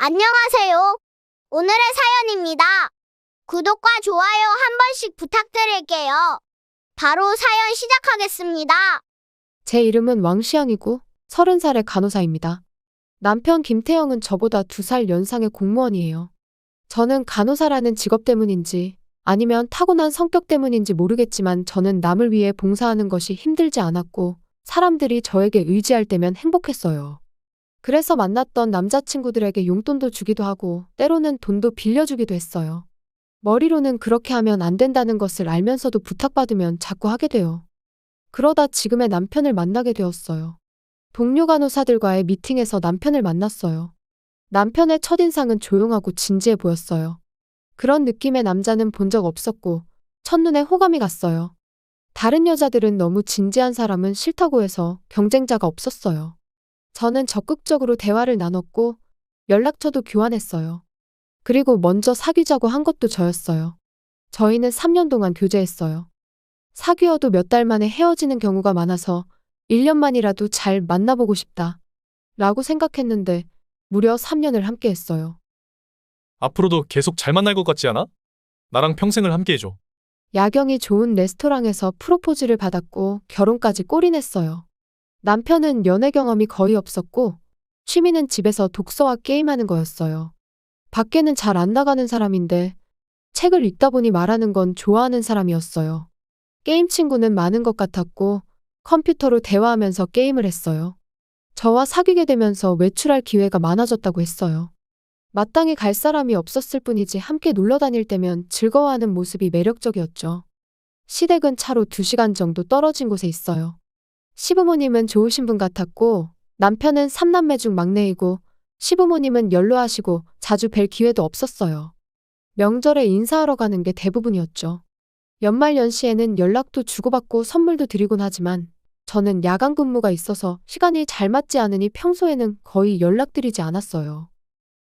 안녕하세요. 오늘의 사연입니다. 구독과 좋아요 한 번씩 부탁드릴게요. 바로 사연 시작하겠습니다. 제 이름은 왕시양이고 30살의 간호사입니다. 남편 김태형은 저보다 2살 연상의 공무원이에요. 저는 간호사라는 직업 때문인지 아니면 타고난 성격 때문인지 모르겠지만 저는 남을 위해 봉사하는 것이 힘들지 않았고 사람들이 저에게 의지할 때면 행복했어요. 그래서 만났던 남자친구들에게 용돈도 주기도 하고 때로는 돈도 빌려주기도 했어요. 머리로는 그렇게 하면 안 된다는 것을 알면서도 부탁받으면 자꾸 하게 돼요. 그러다 지금의 남편을 만나게 되었어요. 동료 간호사들과의 미팅에서 남편을 만났어요. 남편의 첫인상은 조용하고 진지해 보였어요. 그런 느낌의 남자는 본 적 없었고 첫눈에 호감이 갔어요. 다른 여자들은 너무 진지한 사람은 싫다고 해서 경쟁자가 없었어요. 저는 적극적으로 대화를 나눴고 연락처도 교환했어요. 그리고 먼저 사귀자고 한 것도 저였어요. 저희는 3년 동안 교제했어요. 사귀어도 몇 달 만에 헤어지는 경우가 많아서 1년만이라도 잘 만나보고 싶다 라고 생각했는데 무려 3년을 함께 했어요. 앞으로도 계속 잘 만날 것 같지 않아? 나랑 평생을 함께 해줘. 야경이 좋은 레스토랑에서 프로포즈를 받았고 결혼까지 골인했어요. 남편은 연애 경험이 거의 없었고 취미는 집에서 독서와 게임하는 거였어요. 밖에는 잘 안 나가는 사람인데 책을 읽다 보니 말하는 건 좋아하는 사람이었어요. 게임 친구는 많은 것 같았고 컴퓨터로 대화하면서 게임을 했어요. 저와 사귀게 되면서 외출할 기회가 많아졌다고 했어요. 마땅히 갈 사람이 없었을 뿐이지 함께 놀러 다닐 때면 즐거워하는 모습이 매력적이었죠. 시댁은 차로 2시간 정도 떨어진 곳에 있어요. 시부모님은 좋으신 분 같았고 남편은 3남매 중 막내이고 시부모님은 연로하시고 자주 뵐 기회도 없었어요. 명절에 인사하러 가는 게 대부분이었죠. 연말 연시에는 연락도 주고받고 선물도 드리곤 하지만 저는 야간 근무가 있어서 시간이 잘 맞지 않으니 평소에는 거의 연락드리지 않았어요.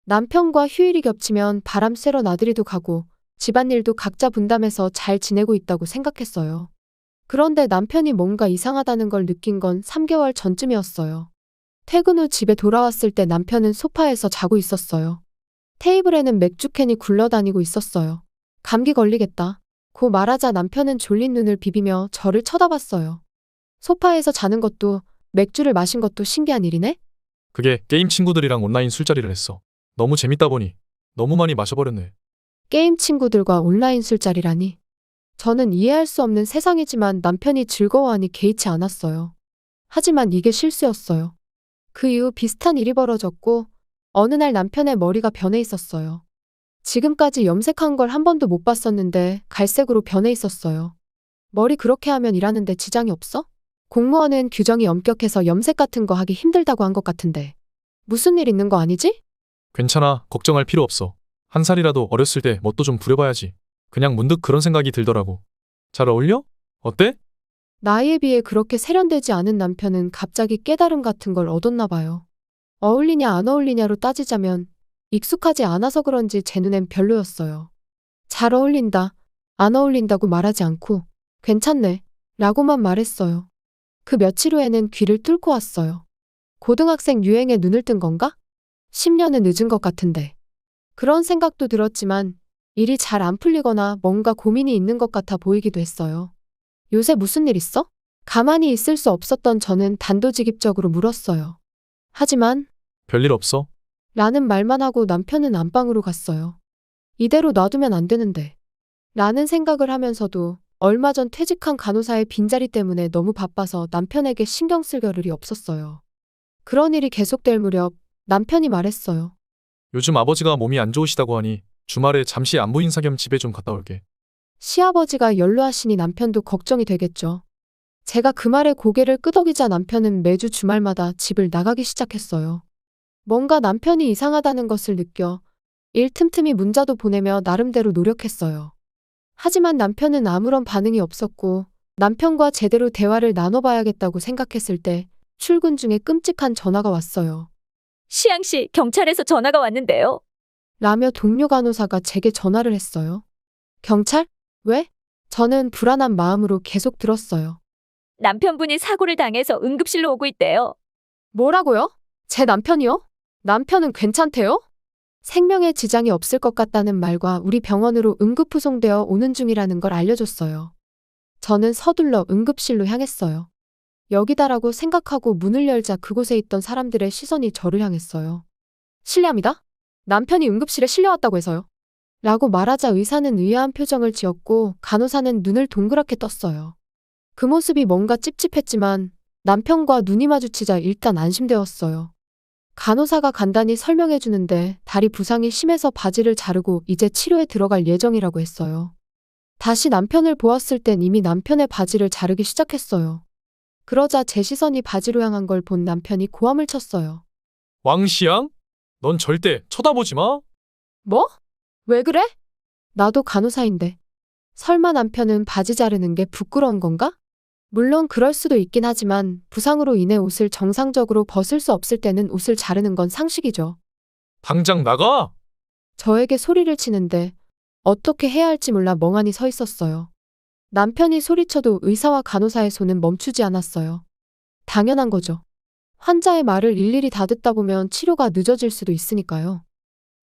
남편과 휴일이 겹치면 바람 쐬러 나들이도 가고 집안일도 각자 분담해서 잘 지내고 있다고 생각했어요. 그런데 남편이 뭔가 이상하다는 걸 느낀 건 3개월 전쯤이었어요. 퇴근 후 집에 돌아왔을 때 남편은 소파에서 자고 있었어요. 테이블에는 맥주캔이 굴러다니고 있었어요. 감기 걸리겠다 고 말하자 남편은 졸린 눈을 비비며 저를 쳐다봤어요. 소파에서 자는 것도 맥주를 마신 것도 신기한 일이네? 그게 게임 친구들이랑 온라인 술자리를 했어. 너무 재밌다 보니 너무 많이 마셔버렸네. 게임 친구들과 온라인 술자리라니. 저는 이해할 수 없는 세상이지만 남편이 즐거워하니 개의치 않았어요. 하지만 이게 실수였어요. 그 이후 비슷한 일이 벌어졌고 어느 날 남편의 머리가 변해 있었어요. 지금까지 염색한 걸 한 번도 못 봤었는데 갈색으로 변해 있었어요. 머리 그렇게 하면 일하는데 지장이 없어? 공무원은 규정이 엄격해서 염색 같은 거 하기 힘들다고 한 것 같은데. 무슨 일 있는 거 아니지? 괜찮아. 걱정할 필요 없어. 한 살이라도 어렸을 때 멋도 좀 부려봐야지. 그냥 문득 그런 생각이 들더라고. 잘 어울려? 어때? 나이에 비해 그렇게 세련되지 않은 남편은 갑자기 깨달음 같은 걸 얻었나 봐요. 어울리냐 안 어울리냐로 따지자면 익숙하지 않아서 그런지 제 눈엔 별로였어요. 잘 어울린다, 안 어울린다고 말하지 않고 괜찮네 라고만 말했어요. 그 며칠 후에는 귀를 뚫고 왔어요. 고등학생 유행에 눈을 뜬 건가? 10년은 늦은 것 같은데. 그런 생각도 들었지만 일이 잘 안 풀리거나 뭔가 고민이 있는 것 같아 보이기도 했어요. 요새 무슨 일 있어? 가만히 있을 수 없었던 저는 단도직입적으로 물었어요. 하지만 별일 없어. 라는 말만 하고 남편은 안방으로 갔어요. 이대로 놔두면 안 되는데. 라는 생각을 하면서도 얼마 전 퇴직한 간호사의 빈자리 때문에 너무 바빠서 남편에게 신경 쓸 겨를이 없었어요. 그런 일이 계속될 무렵 남편이 말했어요. 요즘 아버지가 몸이 안 좋으시다고 하니 주말에 잠시 안부 인사 겸 집에 좀 갔다 올게. 시아버지가 연로하시니 남편도 걱정이 되겠죠. 제가 그 말에 고개를 끄덕이자 남편은 매주 주말마다 집을 나가기 시작했어요. 뭔가 남편이 이상하다는 것을 느껴 일 틈틈이 문자도 보내며 나름대로 노력했어요. 하지만 남편은 아무런 반응이 없었고 남편과 제대로 대화를 나눠봐야겠다고 생각했을 때 출근 중에 끔찍한 전화가 왔어요. 시양 씨, 경찰에서 전화가 왔는데요. 라며 동료 간호사가 제게 전화를 했어요. 경찰? 왜? 저는 불안한 마음으로 계속 들었어요. 남편분이 사고를 당해서 응급실로 오고 있대요. 뭐라고요? 제 남편이요? 남편은 괜찮대요? 생명에 지장이 없을 것 같다는 말과 우리 병원으로 응급후송되어 오는 중이라는 걸 알려줬어요. 저는 서둘러 응급실로 향했어요. 여기다라고 생각하고 문을 열자 그곳에 있던 사람들의 시선이 저를 향했어요. 실례합니다. 남편이 응급실에 실려왔다고 해서요. 라고 말하자 의사는 의아한 표정을 지었고 간호사는 눈을 동그랗게 떴어요. 그 모습이 뭔가 찝찝했지만 남편과 눈이 마주치자 일단 안심되었어요. 간호사가 간단히 설명해 주는데 다리 부상이 심해서 바지를 자르고 이제 치료에 들어갈 예정이라고 했어요. 다시 남편을 보았을 땐 이미 남편의 바지를 자르기 시작했어요. 그러자 제 시선이 바지로 향한 걸 본 남편이 고함을 쳤어요. 왕시양? 넌 절대 쳐다보지 마. 뭐? 왜 그래? 나도 간호사인데. 설마 남편은 바지 자르는 게 부끄러운 건가? 물론 그럴 수도 있긴 하지만 부상으로 인해 옷을 정상적으로 벗을 수 없을 때는 옷을 자르는 건 상식이죠. 당장 나가. 저에게 소리를 치는데 어떻게 해야 할지 몰라 멍하니 서 있었어요. 남편이 소리쳐도 의사와 간호사의 손은 멈추지 않았어요. 당연한 거죠. 환자의 말을 일일이 다 듣다 보면 치료가 늦어질 수도 있으니까요.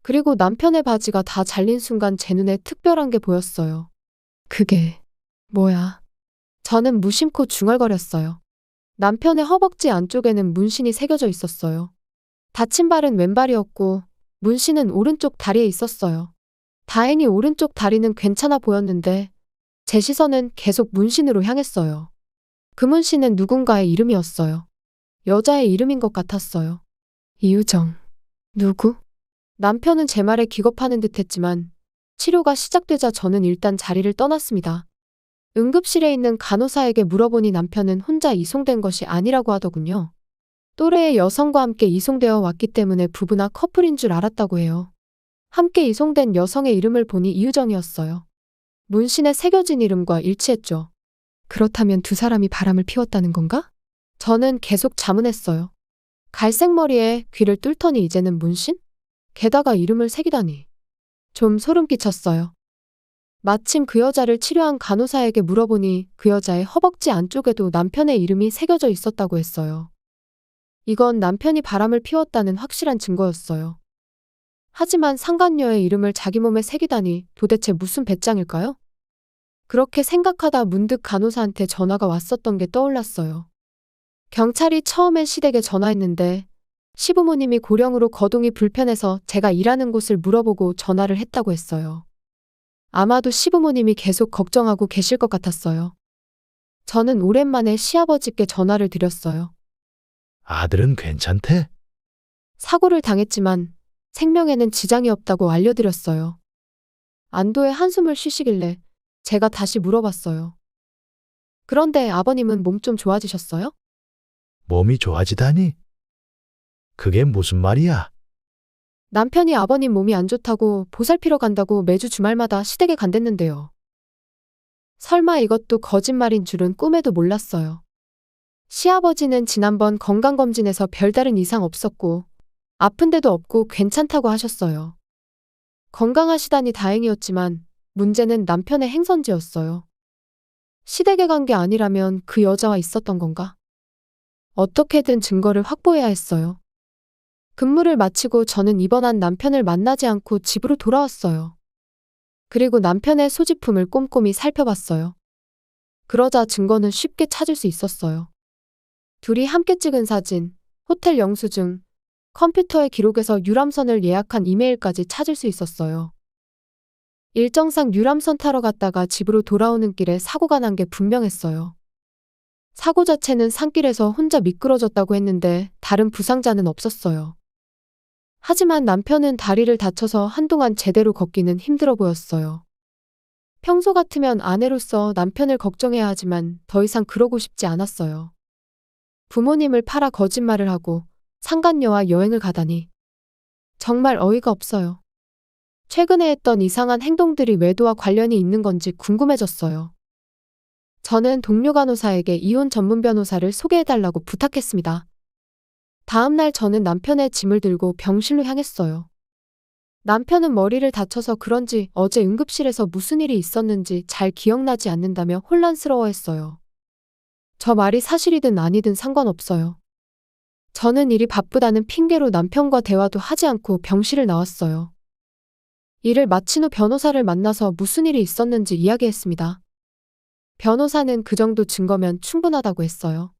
그리고 남편의 바지가 다 잘린 순간 제 눈에 특별한 게 보였어요. 그게 뭐야? 저는 무심코 중얼거렸어요. 남편의 허벅지 안쪽에는 문신이 새겨져 있었어요. 다친 발은 왼발이었고 문신은 오른쪽 다리에 있었어요. 다행히 오른쪽 다리는 괜찮아 보였는데 제 시선은 계속 문신으로 향했어요. 그 문신은 누군가의 이름이었어요. 여자의 이름인 것 같았어요. 이유정. 누구? 남편은 제 말에 기겁하는 듯 했지만 치료가 시작되자 저는 일단 자리를 떠났습니다. 응급실에 있는 간호사에게 물어보니 남편은 혼자 이송된 것이 아니라고 하더군요. 또래의 여성과 함께 이송되어 왔기 때문에 부부나 커플인 줄 알았다고 해요. 함께 이송된 여성의 이름을 보니 이유정이었어요. 문신에 새겨진 이름과 일치했죠. 그렇다면 두 사람이 바람을 피웠다는 건가? 저는 계속 자문했어요. 갈색 머리에 귀를 뚫더니 이제는 문신? 게다가 이름을 새기다니. 좀 소름 끼쳤어요. 마침 그 여자를 치료한 간호사에게 물어보니 그 여자의 허벅지 안쪽에도 남편의 이름이 새겨져 있었다고 했어요. 이건 남편이 바람을 피웠다는 확실한 증거였어요. 하지만 상간녀의 이름을 자기 몸에 새기다니 도대체 무슨 배짱일까요? 그렇게 생각하다 문득 간호사한테 전화가 왔었던 게 떠올랐어요. 경찰이 처음엔 시댁에 전화했는데 시부모님이 고령으로 거동이 불편해서 제가 일하는 곳을 물어보고 전화를 했다고 했어요. 아마도 시부모님이 계속 걱정하고 계실 것 같았어요. 저는 오랜만에 시아버지께 전화를 드렸어요. 아들은 괜찮대? 사고를 당했지만 생명에는 지장이 없다고 알려드렸어요. 안도의 한숨을 쉬시길래 제가 다시 물어봤어요. 그런데 아버님은 몸 좀 좋아지셨어요? 몸이 좋아지다니? 그게 무슨 말이야? 남편이 아버님 몸이 안 좋다고 보살피러 간다고 매주 주말마다 시댁에 간댔는데요. 설마 이것도 거짓말인 줄은 꿈에도 몰랐어요. 시아버지는 지난번 건강검진에서 별다른 이상 없었고 아픈 데도 없고 괜찮다고 하셨어요. 건강하시다니 다행이었지만 문제는 남편의 행선지였어요. 시댁에 간 게 아니라면 그 여자와 있었던 건가? 어떻게든 증거를 확보해야 했어요. 근무를 마치고 저는 입원한 남편을 만나지 않고 집으로 돌아왔어요. 그리고 남편의 소지품을 꼼꼼히 살펴봤어요. 그러자 증거는 쉽게 찾을 수 있었어요. 둘이 함께 찍은 사진, 호텔 영수증, 컴퓨터의 기록에서 유람선을 예약한 이메일까지 찾을 수 있었어요. 일정상 유람선 타러 갔다가 집으로 돌아오는 길에 사고가 난 게 분명했어요. 사고 자체는 산길에서 혼자 미끄러졌다고 했는데 다른 부상자는 없었어요. 하지만 남편은 다리를 다쳐서 한동안 제대로 걷기는 힘들어 보였어요. 평소 같으면 아내로서 남편을 걱정해야 하지만 더 이상 그러고 싶지 않았어요. 부모님을 팔아 거짓말을 하고 상간녀와 여행을 가다니. 정말 어이가 없어요. 최근에 했던 이상한 행동들이 외도와 관련이 있는 건지 궁금해졌어요. 저는 동료 간호사에게 이혼 전문 변호사를 소개해달라고 부탁했습니다. 다음 날 저는 남편의 짐을 들고 병실로 향했어요. 남편은 머리를 다쳐서 그런지 어제 응급실에서 무슨 일이 있었는지 잘 기억나지 않는다며 혼란스러워했어요. 저 말이 사실이든 아니든 상관없어요. 저는 일이 바쁘다는 핑계로 남편과 대화도 하지 않고 병실을 나왔어요. 일을 마친 후 변호사를 만나서 무슨 일이 있었는지 이야기했습니다. 변호사는 그 정도 증거면 충분하다고 했어요.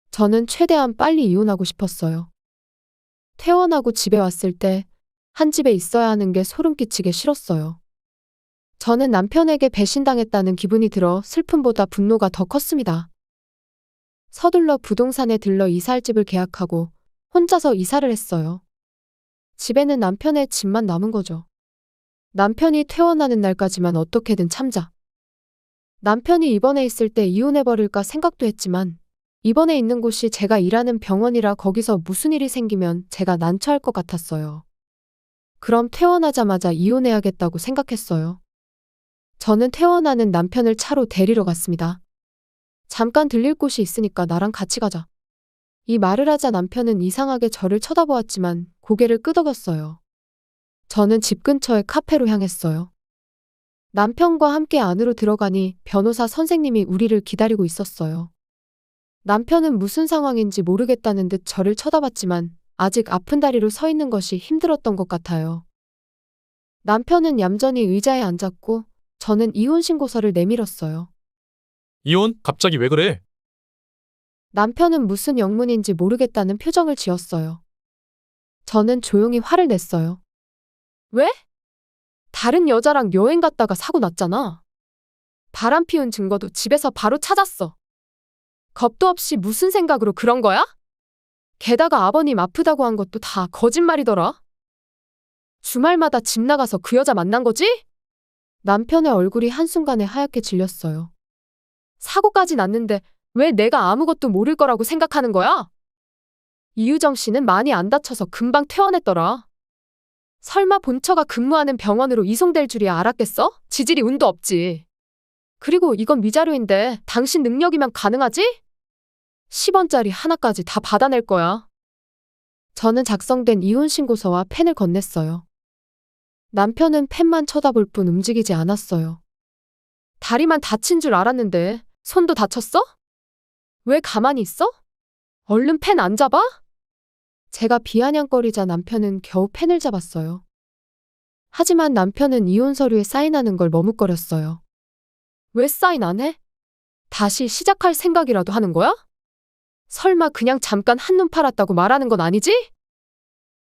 저는 최대한 빨리 이혼하고 싶었어요. 퇴원하고 집에 왔을 때 한 집에 있어야 하는 게 소름 끼치게 싫었어요. 저는 남편에게 배신당했다는 기분이 들어 슬픔보다 분노가 더 컸습니다. 서둘러 부동산에 들러 이사할 집을 계약하고 혼자서 이사를 했어요. 집에는 남편의 집만 남은 거죠. 남편이 퇴원하는 날까지만 어떻게든 참자. 남편이 입원해 있을 때 이혼해버릴까 생각도 했지만 입원해 있는 곳이 제가 일하는 병원이라 거기서 무슨 일이 생기면 제가 난처할 것 같았어요. 그럼 퇴원하자마자 이혼해야겠다고 생각했어요. 저는 퇴원하는 남편을 차로 데리러 갔습니다. 잠깐 들릴 곳이 있으니까 나랑 같이 가자. 이 말을 하자 남편은 이상하게 저를 쳐다보았지만 고개를 끄덕였어요. 저는 집 근처의 카페로 향했어요. 남편과 함께 안으로 들어가니 변호사 선생님이 우리를 기다리고 있었어요. 남편은 무슨 상황인지 모르겠다는 듯 저를 쳐다봤지만 아직 아픈 다리로 서 있는 것이 힘들었던 것 같아요. 남편은 얌전히 의자에 앉았고 저는 이혼 신고서를 내밀었어요. 이혼? 갑자기 왜 그래? 남편은 무슨 영문인지 모르겠다는 표정을 지었어요. 저는 조용히 화를 냈어요. 왜? 다른 여자랑 여행 갔다가 사고 났잖아. 바람 피운 증거도 집에서 바로 찾았어. 겁도 없이 무슨 생각으로 그런 거야? 게다가 아버님 아프다고 한 것도 다 거짓말이더라. 주말마다 집 나가서 그 여자 만난 거지? 남편의 얼굴이 한순간에 하얗게 질렸어요. 사고까지 났는데 왜 내가 아무것도 모를 거라고 생각하는 거야? 이유정 씨는 많이 안 다쳐서 금방 퇴원했더라. 설마 본처가 근무하는 병원으로 이송될 줄이야 알았겠어? 지질이 운도 없지. 그리고 이건 위자료인데 당신 능력이면 가능하지? 10원짜리 하나까지 다 받아낼 거야. 저는 작성된 이혼 신고서와 펜을 건넸어요. 남편은 펜만 쳐다볼 뿐 움직이지 않았어요. 다리만 다친 줄 알았는데 손도 다쳤어? 왜 가만히 있어? 얼른 펜 안 잡아? 제가 비아냥거리자 남편은 겨우 펜을 잡았어요. 하지만 남편은 이혼 서류에 사인하는 걸 머뭇거렸어요. 왜 사인 안 해? 다시 시작할 생각이라도 하는 거야? 설마 그냥 잠깐 한눈 팔았다고 말하는 건 아니지?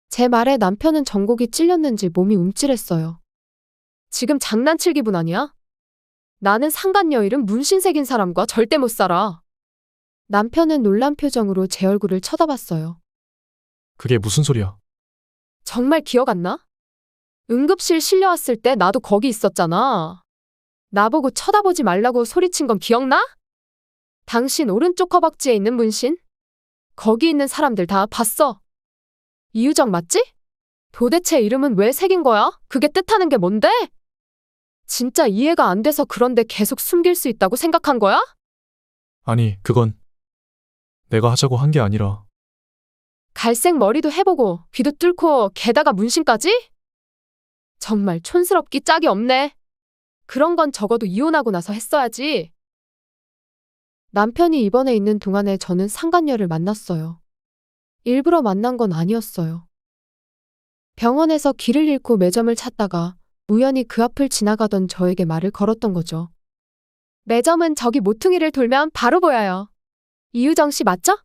제 말에 남편은 전곡이 찔렸는지 몸이 움찔했어요. 지금 장난칠 기분 아니야? 나는 상간녀 이름 문신 새긴 사람과 절대 못 살아. 남편은 놀란 표정으로 제 얼굴을 쳐다봤어요. 그게 무슨 소리야? 정말 기억 안 나? 응급실 실려왔을 때 나도 거기 있었잖아. 나보고 쳐다보지 말라고 소리친 건 기억나? 당신 오른쪽 허벅지에 있는 문신? 거기 있는 사람들 다 봤어. 이유정 맞지? 도대체 이름은 왜 새긴 거야? 그게 뜻하는 게 뭔데? 진짜 이해가 안 돼서 그런데 계속 숨길 수 있다고 생각한 거야? 아니, 그건 내가 하자고 한 게 아니라. 갈색 머리도 해보고 귀도 뚫고 게다가 문신까지? 정말 촌스럽기 짝이 없네. 그런 건 적어도 이혼하고 나서 했어야지. 남편이 입원해 있는 동안에 저는 상간녀를 만났어요. 일부러 만난 건 아니었어요. 병원에서 길을 잃고 매점을 찾다가 우연히 그 앞을 지나가던 저에게 말을 걸었던 거죠. 매점은 저기 모퉁이를 돌면 바로 보여요. 이유정 씨 맞죠?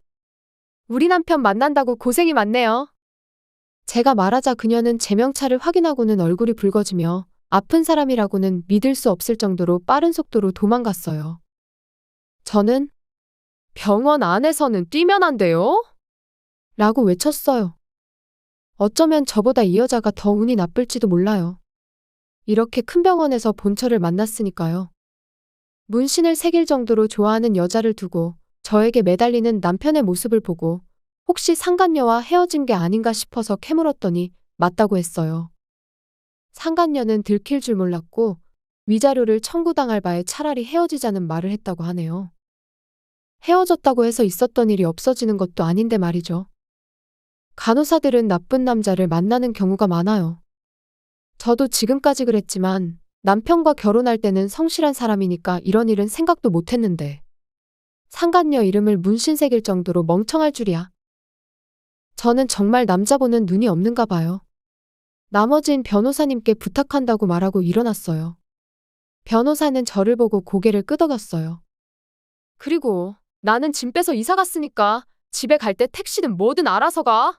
우리 남편 만난다고 고생이 많네요. 제가 말하자 그녀는 제 명찰을 확인하고는 얼굴이 붉어지며 아픈 사람이라고는 믿을 수 없을 정도로 빠른 속도로 도망갔어요. 저는 병원 안에서는 뛰면 안 돼요? 라고 외쳤어요. 어쩌면 저보다 이 여자가 더 운이 나쁠지도 몰라요. 이렇게 큰 병원에서 본처를 만났으니까요. 문신을 새길 정도로 좋아하는 여자를 두고 저에게 매달리는 남편의 모습을 보고 혹시 상간녀와 헤어진 게 아닌가 싶어서 캐물었더니 맞다고 했어요. 상간녀는 들킬 줄 몰랐고 위자료를 청구당할 바에 차라리 헤어지자는 말을 했다고 하네요. 헤어졌다고 해서 있었던 일이 없어지는 것도 아닌데 말이죠. 간호사들은 나쁜 남자를 만나는 경우가 많아요. 저도 지금까지 그랬지만 남편과 결혼할 때는 성실한 사람이니까 이런 일은 생각도 못했는데 상간녀 이름을 문신 새길 정도로 멍청할 줄이야. 저는 정말 남자 보는 눈이 없는가 봐요. 나머진 변호사님께 부탁한다고 말하고 일어났어요. 변호사는 저를 보고 고개를 끄덕였어요. 그리고 나는 짐 빼서 이사 갔으니까 집에 갈 때 택시든 뭐든 알아서 가.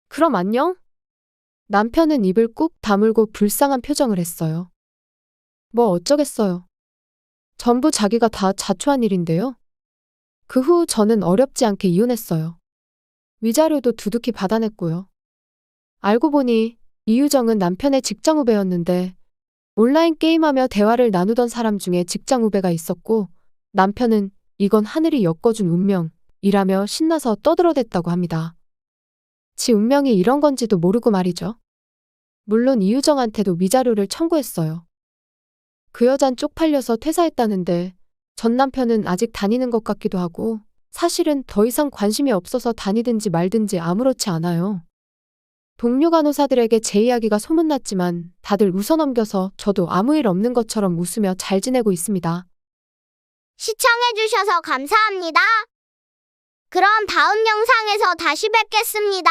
그럼 안녕? 남편은 입을 꾹 다물고 불쌍한 표정을 했어요. 뭐 어쩌겠어요. 전부 자기가 다 자초한 일인데요. 그 후 저는 어렵지 않게 이혼했어요. 위자료도 두둑히 받아냈고요. 알고 보니 이유정은 남편의 직장 후배였는데 온라인 게임하며 대화를 나누던 사람 중에 직장 후배가 있었고 남편은 이건 하늘이 엮어준 운명이라며 신나서 떠들어댔다고 합니다. 지 운명이 이런 건지도 모르고 말이죠. 물론 이유정한테도 위자료를 청구했어요. 그 여잔 쪽팔려서 퇴사했다는데 전 남편은 아직 다니는 것 같기도 하고 사실은 더 이상 관심이 없어서 다니든지 말든지 아무렇지 않아요. 동료 간호사들에게 제 이야기가 소문났지만 다들 웃어넘겨서 저도 아무 일 없는 것처럼 웃으며 잘 지내고 있습니다. 시청해주셔서 감사합니다. 그럼 다음 영상에서 다시 뵙겠습니다.